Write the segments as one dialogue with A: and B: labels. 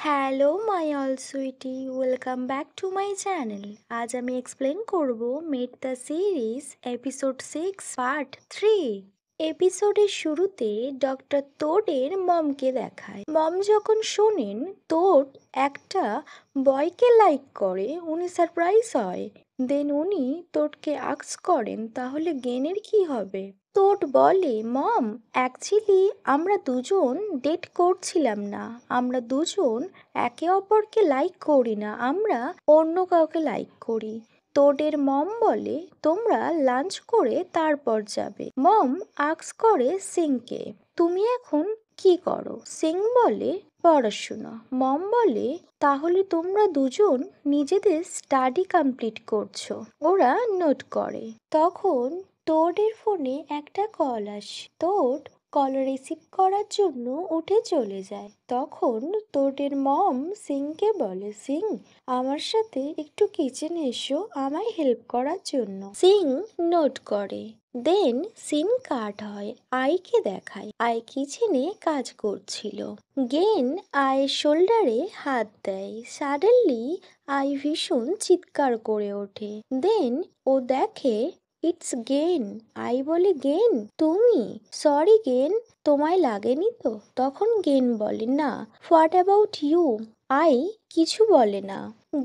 A: Hello my all sweetie, welcome back to my channel. আজ আমি explain করব met the series episode 6 part 3। এপিসোডের শুরুতে ডক্টর তোডের মমকে দেখায়। মম যখন শোনেন তোড একটা বয়কে লাইক করে, উনি সারপ্রাইজ হয়। দেন উনি তোডকে আস্ক করেন তাহলে গেনের কি হবে। তোড বলে, মম অ্যাকচুয়ালি আমরা দুজন ডেট করছিলাম না, আমরা দুজন একে অপরকে লাইক করি না, আমরা অন্য কাউকে লাইক করি। তোডের মম বলে, তোমরা লাঞ্চ করে তারপর যাবে। মম আস্ক করে সিংকে, তুমি এখন কি করো? সিং বলে, পড়াশোনা। মম বলে, তাহলে তোমরা দুজন নিজেদের স্টাডি কমপ্লিট করছো। ওরা নোট করে। তখন তোডের ফোনে একটা কল আসে। তোড কল রিসিভ করার জন্য উঠে চলে যায়। তখন তোডের মম সিংকে বলে, সিং আমার সাথে একটু কিচেনে এসো আমায় হেল্প করার জন্য। সিং নোট করে। দেন সিন কাট হয়। আইকে দেখায়। আই কিচেনে কাজ করছিল। গেন আয়ের শোল্ডারে হাত দেয়। সাডেনলি আই ভীষণ চিৎকার করে ওঠে। দেন ও দেখে ইটস গেন। আই বলে, গেন তুমি? সরি গেন, তোমায় লাগেনি তো? তখন গেন বলে, না। What about you? আই কিছু বলে না।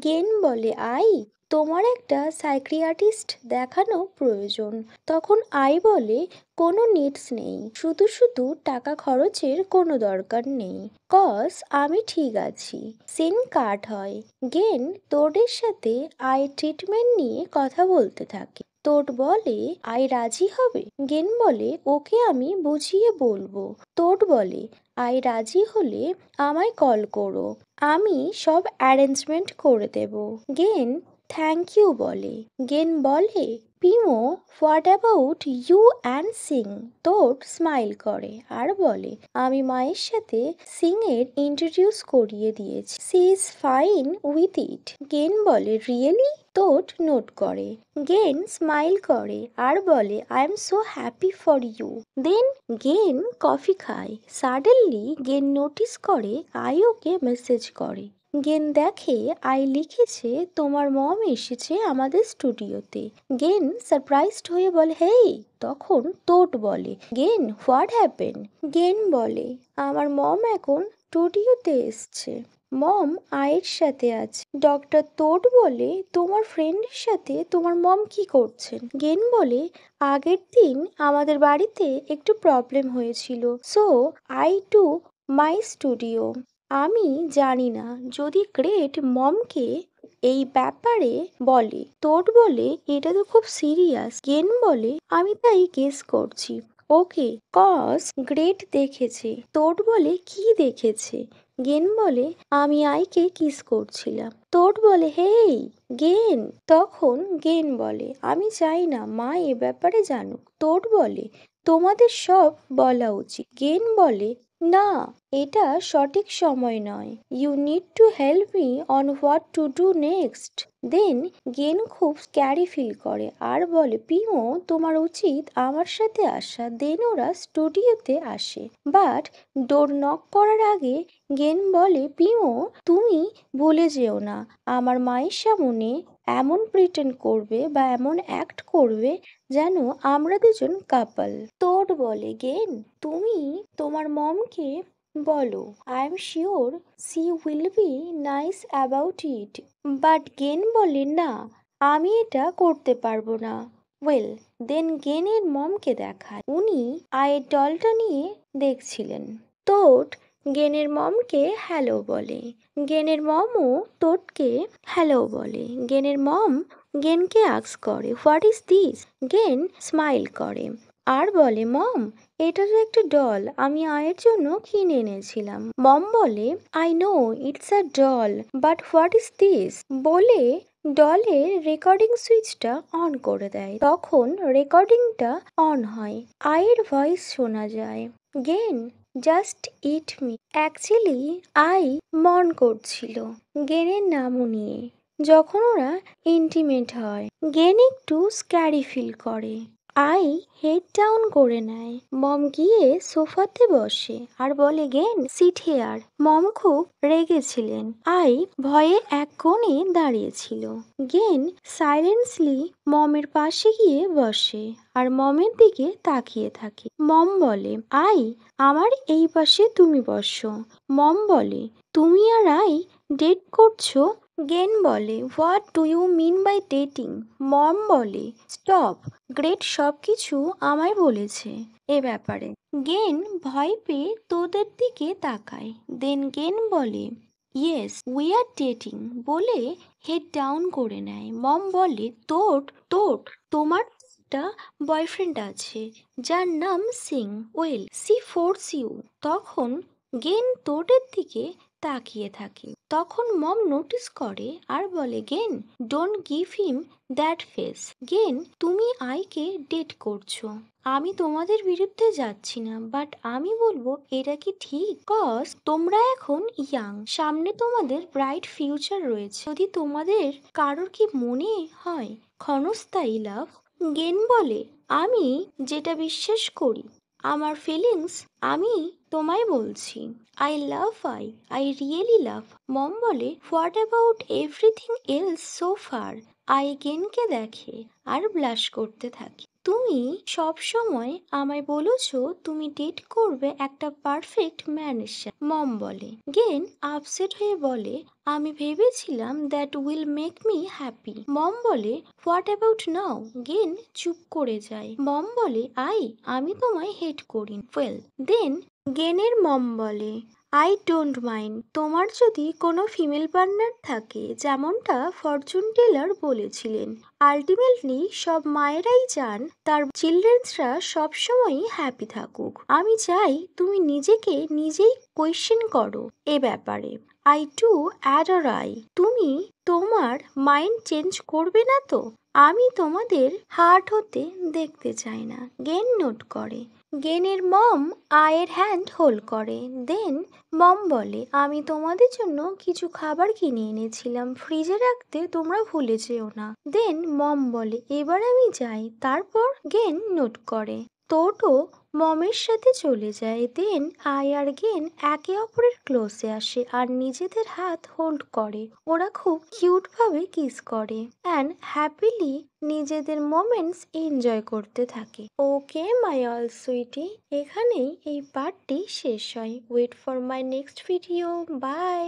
A: গেন বলে, আই তোমার একটা সাইকিয়াট্রিস্ট দেখানো প্রয়োজন। তখন আই বলে, কোনো নিডস নেই, শুধু শুধু টাকা খরচের কোনো দরকার নেই, কজ আমি ঠিক আছি। সিন কাট হয়। গেন তোডের সাথে আই ট্রিটমেন্ট নিয়ে কথা বলতে থাকে। তোড বলে, আই রাজি হবে? গেন বলে, ওকে আমি বুঝিয়ে বলবো। তোড বলে, আই রাজি হলে আমায় কল করো, আমি সব অ্যারেঞ্জমেন্ট করে দেব। গেন থ্যাংক ইউ বলে। গেন বলে, Pimo what about you and Sing? Todd smile করে আর বলে, আমি মায়ের সাথে সিং এর ইন্ট্রোডিউস করিয়ে দিয়েছি, she is fine with it. গেন বলে, রিয়েলি? তোড নোট করে। গেন স্মাইল করে আর বলে, I am so happy for you. Then গেন কফি খায়। সাডেনলি গেন নোটিস করে আই ওকে মেসেজ করে। গেন দেখে আই লিখেছে, তোমার মম এসেছে আমাদের স্টুডিওতে। গেন সারপ্রাইজড হয়ে বলে, হেই। তখন তোড বলে, গেন হোয়াট হ্যাপেন? গেন বলে, আমার মম এখন স্টুডিওতে এসছে, মম আয়ের সাথে আছে। ডক্টর তোড বলে, তোমার ফ্রেন্ডের সাথে তোমার মম কি করছেন? গেন বলে, আগের দিন আমাদের বাড়িতে একটু প্রবলেম হয়েছিল, so I to my studio. আমি জানি না যদি গ্রেট মমকে এই ব্যাপারে বলে। তোড বলে, এটা তো খুব সিরিয়াস। গেন বলে, আমি তাই গেস করছি। ওকে, কজ গ্রেট দেখেছে। তোড বলে, কি দেখেছে? গেন বলে, আমি আইকে কিস করছিলাম। তোড বলে, হেই গেন। তখন গেন বলে, আমি চাই না মা এ ব্যাপারে জানুক। তোড বলে, তোমাদের সব বলা উচিত। গেন বলে, না, এটা সঠিক সময় নয়। You need to help me on what to do next. Then গেন খুব স্ক্যারি ফিল করে আর বলে, পিমো তোমার উচিত আমার সাথে আসা। দেন ওরা স্টুডিওতে আসে, বাট ডোর নক করার আগে গেন বলে, পিমো তুমি ভুলে যেও না, আমার মায়ের সামনে এমন প্রিটেন্ড করবে বা এমন অ্যাক্ট করবে যেন আমরা দুজন কাপল। তোড বলে, গেন তুমি তোমার মমকে বলো, I am sure she will be nice about it. But গেন বলে, না, আমি এটা করতে পারবো না। ওয়েল, দেন গেনের মমকে দেখায়। উনি আয়ের ডলটা নিয়ে দেখছিলেন। তোড গেনের মমকে হ্যালো বলে। গেনের মমও তোডকে হ্যালো বলে। গেনের মম গেনকে আস্ক করে, what is this? Gain smile করে আর বলে, মম এটা তো একটা ডল, আমি আয়ের জন্য কিনে এনেছিলাম। মম বলে, I know it's a doll, but what is this? বলে ডলের রেকর্ডিং সুইচটা অন করে দেয়। তখন রেকর্ডিংটা অন হয়। আয়ের ভয়েস শোনা যায়, gain just it me. Actually I মন করছিল গেনের নামও নিয়ে। যখন ওরা ইন্টিমেট হয়, গেন একটু স্ক্যারি ফিল করে আই হেড ডাউন করে নেয়। মম গিয়ে সোফাতে বসে আর বলে, গেন সিট হেয়ার। মম খুব রেগেছিলেন। আই ভয়ে এক কোণে দাঁড়িয়েছিল। গেন সাইলেন্সলি মমের পাশে গিয়ে বসে আর মমের দিকে তাকিয়ে থাকে। মম বলে, আই আমার এই পাশে তুমি বসো। মম বলে, তুমি আর আই ডেট করছো? গেন বলে, what do you mean by dating? Mom বলে, স্টপ। গ্রেট সবকিছু আমায় বলেছে এ ব্যাপারে। গেন ভয় পেয়ে তোদের দিকে তাকায়। দেন গেন বলে, ইয়েস উই আর ডেটিং বলে হেড ডাউন করে নেয়। মম বলে, তোর তোর তোমার একটা বয়ফ্রেন্ড আছে যার নাম Singh. Well she force you. তখন গেন তোদের দিকে তাকিয়ে থাকে। তখন মম নোটিস করে আর বলে, gain don't give him that face. Gain তুমি আইকে ডেট করছো। আমি তোমাদের বিরুদ্ধে যাচ্ছি না, বাট আমি বলবো এটা কি ঠিক? কজ তোমরা এখন ইয়াং, সামনে তোমাদের ব্রাইট ফিউচার রয়েছে। যদি তোমাদের কারোর কি মনে হয় ক্ষণস্থায়ী লাভ? গেন বলে, আমি যেটা বিশ্বাস করি, আমার ফিলিংস আমি তোমায় বলছি। I love I really love. Mom বলে, what about everything else so far? Ai গেনকে দেখে আর ব্লাশ করতে থাকে। তুমি সব সময় আমায় বলেছো তুমি ডেট করবে একটা পারফেক্ট ম্যানের সাথে। মম বলে। গেন আপসেট হয়ে বলে, আমি ভেবেছিলাম that will make me happy. Mom বলে, হোয়াট অ্যাবাউট নাও? গেন চুপ করে যায়। মম বলে, আমি তোমায় হেট করি। ওয়েল দেন গেনের মম বলে, আই ডোন্ট মাইন্ড। তোমার যদি কোনো ফিমেল পার্টনার থাকে, যেমনটা ফরচুন টেলার বলেছিলেন, আলটিমেটলি সব মায়েরাই চান তার চিলড্রেন্সরা সবসময়ই হ্যাপি থাকুক। আমি চাই তুমি নিজেকে নিজেই কোয়েশ্চেন করো এ ব্যাপারে। I too adore I. তুমি তোমার মাইন্ড চেঞ্জ করবে না তো? আমি তোমাদের হার্ট হতে দেখতে চাই না। গেন নোট করে। গেনের মম আয়ের হ্যান্ড হোল্ড করে। দেন মম বলে, আমি তোমাদের জন্য কিছু খাবার কিনে এনেছিলাম, ফ্রিজে রাখতে তোমরা ভুলে যেও না। দেন মম বলে, এবার আমি যাই। তারপর গেন নোট করে। তোটো মমের সাথে চলে যায়। দেন আই আর গেন একে অপরের ক্লোজে আসে আর নিজেদের হাত হোল্ড করে। ওরা খুব কিউট ভাবে কিস করে অ্যান্ড হ্যাপিলি নিজেদের মোমেন্টস এনজয় করতে থাকে। ওকে মাই অল সুইটি, এখানেই এই পার্টটি শেষ হয়। Wait for my next video. By.